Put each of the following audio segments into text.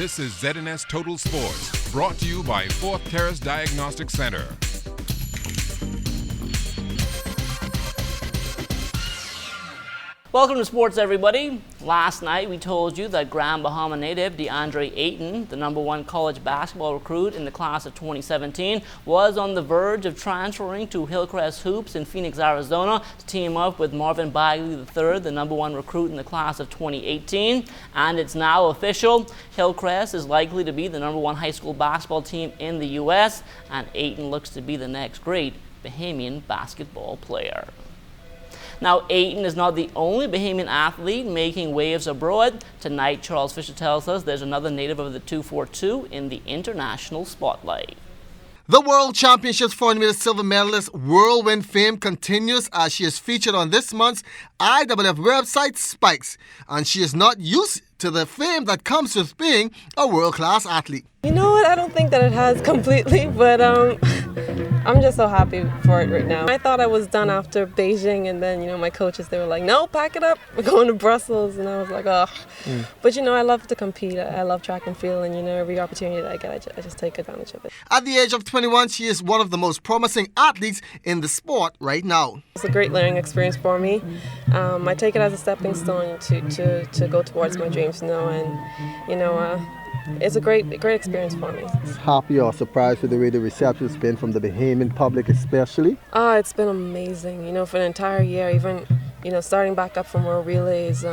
This is ZNS Total Sports, brought to you by Fourth Terrace Diagnostic Center. Welcome to sports, everybody. Last night we told you that Grand Bahama native DeAndre Ayton, the #1 college basketball recruit in the class of 2017, was on the verge of transferring to Hillcrest Hoops in Phoenix, Arizona to team up with Marvin Bagley III, the #1 recruit in the class of 2018. And it's now official. Hillcrest is likely to be the #1 high school basketball team in the U.S., and Ayton looks to be the next great Bahamian basketball player. Now, Ayton is not the only Bahamian athlete making waves abroad. Tonight, Charles Fisher tells us there's another native of the 242 in the international spotlight. The World Championships 400-meter silver medalist whirlwind fame continues as she is featured on this month's IWF website Spikes, and she is not used to the fame that comes with being a world-class athlete. You know what? I don't think that it has completely, but I'm just so happy for it right now. I thought I was done after Beijing, and then, my coaches, they were like, no, pack it up. We're going to Brussels. And I was like, oh. But, I love to compete. I love track and field, and, every opportunity that I get, I just take advantage of it. At the age of 21, she is one of the most promising athletes in the sport right now. It's a great learning experience for me. I take it as a stepping stone to go towards my dreams, and, it's a great experience for me. Happy or surprised with the way the reception's been from the Bahamian public especially? It's been amazing, for an entire year, even, starting back up from World Relays.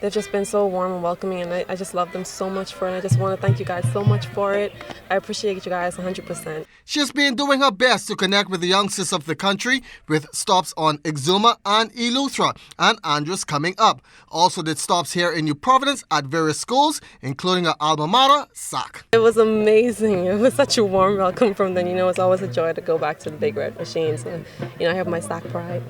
They've just been so warm and welcoming, and I just love them so much for it. I just want to thank you guys so much for it. I appreciate you guys 100%. She's been doing her best to connect with the youngsters of the country with stops on Exuma and Eleuthera, and Andros coming up. Also did stops here in New Providence at various schools, including her alma mater, SAC. It was amazing. It was such a warm welcome from them. It's always a joy to go back to the Big Red Machines. And, I have my SAC pride.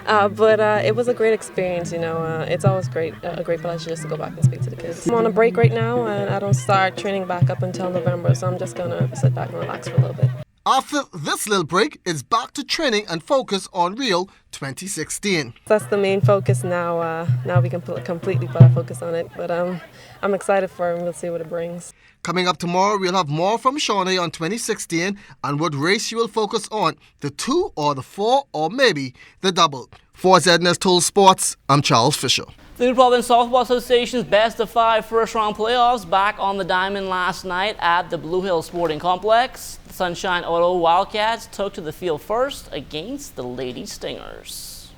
But it was a great experience. It's always a great pleasure just to go back and speak to the kids. I'm on a break right now, and I don't start training back up until November, so I'm just going to sit back and relax for a little bit. After this little break, it's back to training and focus on Rio 2016. That's the main focus now. Now we can completely put our focus on it, but I'm excited for it, and we'll see what it brings. Coming up tomorrow, we'll have more from Shawnee on 2016 and what race she will focus on, the 2 or the 4 or maybe the double. For ZNS Total Sports, I'm Charles Fisher. The New Providence Softball Association's best of 5 first-round playoffs back on the diamond last night at the Blue Hill Sporting Complex. The Sunshine Auto Wildcats took to the field first against the Lady Stingers.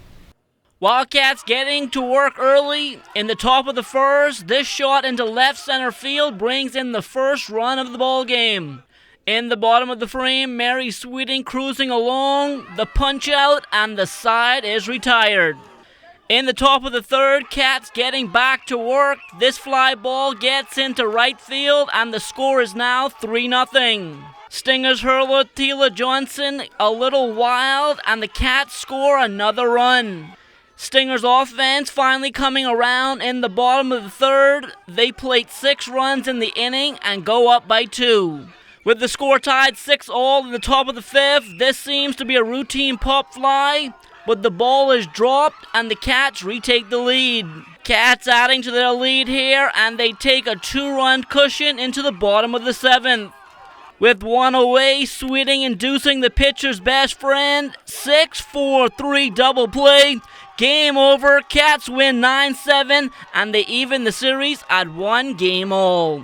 Wildcats getting to work early. In the top of the first, this shot into left center field brings in the first run of the ball game. In the bottom of the frame, Mary Sweeting cruising along, the punch out, and the side is retired. In the top of the third, Cats getting back to work. This fly ball gets into right field, and the score is now 3-0. Stingers hurler Tila Johnson a little wild, and the Cats score another run. Stingers offense finally coming around in the bottom of the third. They plate 6 runs in the inning and go up by 2. With the score tied 6-all in the top of the 5th, this seems to be a routine pop fly, but the ball is dropped and the Cats retake the lead. Cats adding to their lead here, and they take a 2-run cushion into the bottom of the 7th. With 1 away, Sweeting inducing the pitcher's best friend, 6-4-3 double play. Game over, Cats win 9-7, and they even the series at 1 game all.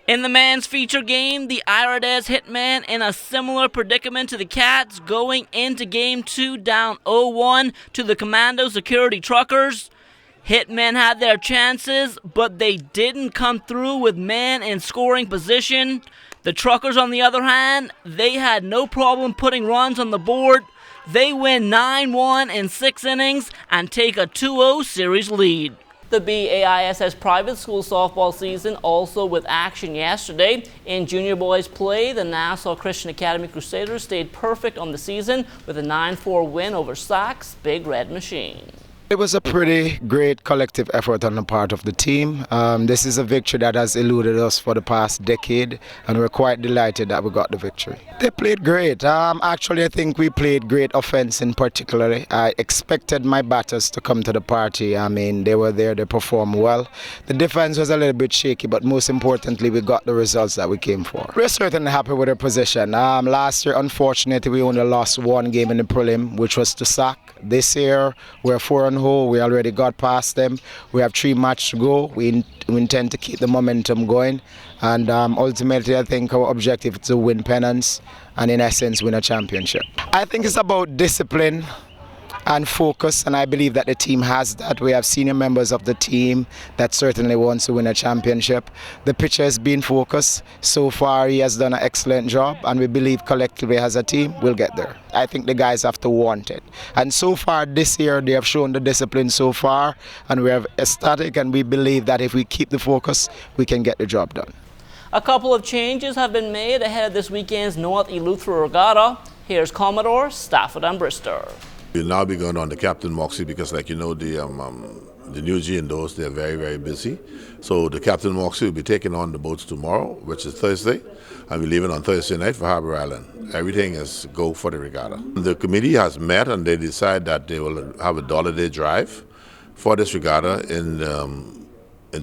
In the men's feature game, the Iridez Hitmen in a similar predicament to the Cats, going into Game 2 down 0-1 to the Commando Security Truckers. Hitmen had their chances, but they didn't come through with men in scoring position. The Truckers, on the other hand, they had no problem putting runs on the board. They win 9-1 in 6 innings and take a 2-0 series lead. The BAISS private school softball season also with action yesterday. In junior boys play, the Nassau Christian Academy Crusaders stayed perfect on the season with a 9-4 win over SAC's Big Red Machine. It was a pretty great collective effort on the part of the team. This is a victory that has eluded us for the past decade, and we're quite delighted that we got the victory. They played great. Actually, I think we played great offense in particular. I expected my batters to come to the party. I mean, they were there, they performed well. The defense was a little bit shaky, but most importantly, we got the results that we came for. We're certainly happy with our position. Last year, unfortunately, we only lost one game in the prelim, which was to SAC. This year, we're 4-0. We already got past them. We have 3 matches to go. We intend to keep the momentum going. And ultimately, I think our objective is to win pennants and, in essence, win a championship. I think it's about discipline and focus, and I believe that the team has that. We have senior members of the team that certainly wants to win a championship. The pitcher has been focused. So far, he has done an excellent job, and we believe collectively as a team, we'll get there. I think the guys have to want it. And so far this year, they have shown the discipline so far, and we are ecstatic, and we believe that if we keep the focus, we can get the job done. A couple of changes have been made ahead of this weekend's North Eleuthera Regatta. Here's Commodore Stafford Ambrister. We'll now be going on to Captain Moxie because, like you know, the new G and those, they're very, very busy. So the Captain Moxie will be taking on the boats tomorrow, which is Thursday, and we're leaving on Thursday night for Harbour Island. Everything is go for the regatta. The committee has met and they decide that they will have a $1 drive for this regatta and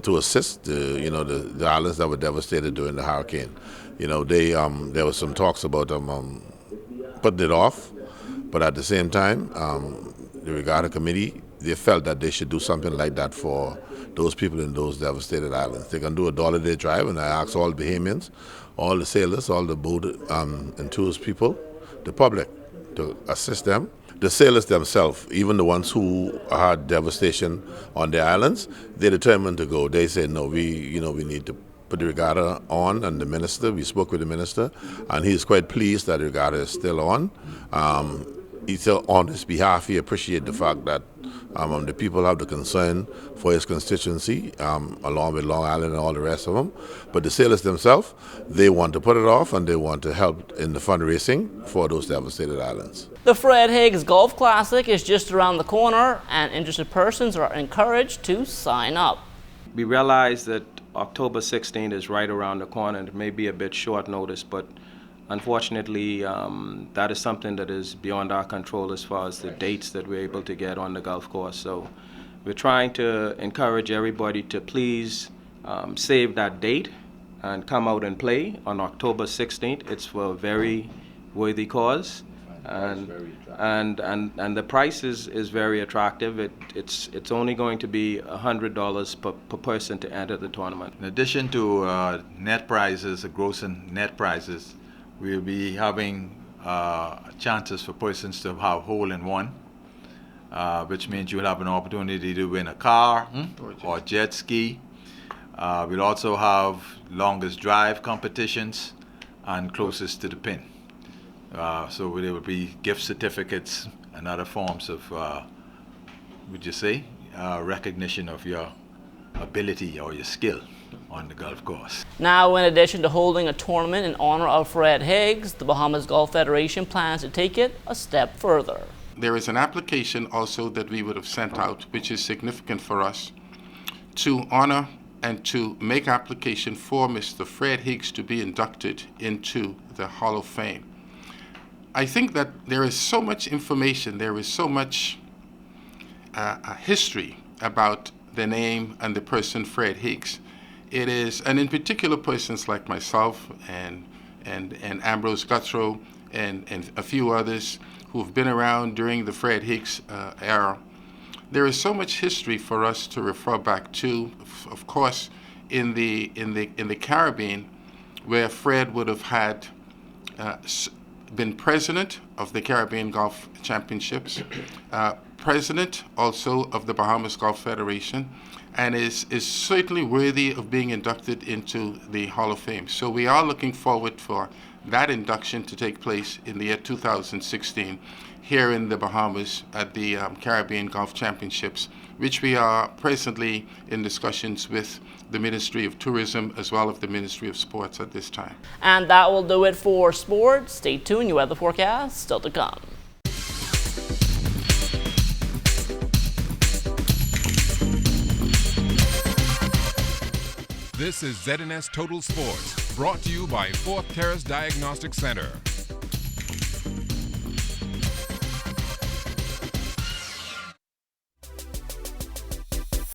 to assist the islands that were devastated during the hurricane. You know, there was some talks about putting it off. But at the same time, the Regatta Committee, they felt that they should do something like that for those people in those devastated islands. They can do a $1 drive, and I asked all Bahamians, all the sailors, all the boat and tourist people, the public, to assist them. The sailors themselves, even the ones who had devastation on their islands, they determined to go. They said, no, we need to put the regatta on, and the minister, we spoke with the minister, and he's quite pleased that the regatta is still on. He said on his behalf, he appreciates the fact that the people have the concern for his constituency, along with Long Island and all the rest of them. But the sailors themselves, they want to put it off, and they want to help in the fundraising for those devastated islands. The Fred Higgs Golf Classic is just around the corner, and interested persons are encouraged to sign up. We realize that October 16th is right around the corner, and it may be a bit short notice, but unfortunately, that is something that is beyond our control as far as the dates that we're able to get on the golf course. So we're trying to encourage everybody to please save that date and come out and play on October 16th. It's for a very worthy cause, and the price is very attractive. It's only going to be $100 per person to enter the tournament. In addition to net prizes, gross and net prizes, we'll be having chances for persons to have hole-in-one, which means you'll have an opportunity to win a car or jet ski. We'll also have longest drive competitions and closest to the pin. So there will be gift certificates and other forms of, recognition of your ability or your skill on the golf course. Now, in addition to holding a tournament in honor of Fred Higgs, the Bahamas Golf Federation plans to take it a step further. There is an application also that we would have sent out, which is significant for us, to honor and to make application for Mr. Fred Higgs to be inducted into the Hall of Fame. I think that there is so much information, there is so much history about the name and the person Fred Higgs. It is, and in particular persons like myself and Ambrose Guthrow and a few others who have been around during the Fred Higgs era. There is so much history for us to refer back to, of course, in the Caribbean, where Fred would have had been president of the Caribbean Golf Championships, president also of the Bahamas Golf Federation, and is certainly worthy of being inducted into the Hall of Fame. So we are looking forward for that induction to take place in the year 2016 here in the Bahamas at the Caribbean Golf Championships, which we are presently in discussions with the Ministry of Tourism as well as the Ministry of Sports at this time. And that will do it for sports. Stay tuned, your weather forecast still to come. This is ZNS Total Sports, brought to you by Fourth Terrace Diagnostic Center.